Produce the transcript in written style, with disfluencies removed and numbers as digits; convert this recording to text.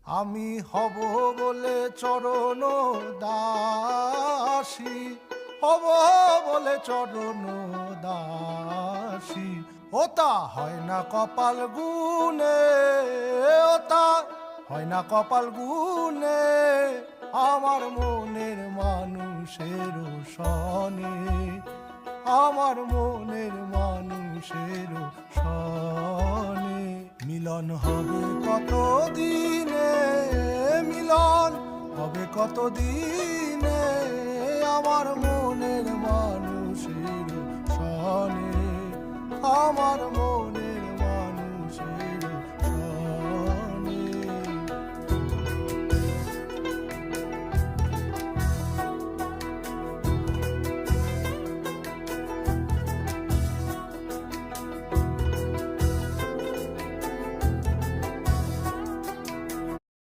আমি হব বলে চরণ দাসী, হব বলে চরণ দাসী, ওটা হয় না কপাল গুনে, ওটা হয় না কপাল গুনে, আমার মনের মানুষের সনে, আমার মনের মানুষের সনে। মিলন হবে কত দিনে, মিলন হবে কত দিনে, আমার মনের মানুষের সনে, আমার মন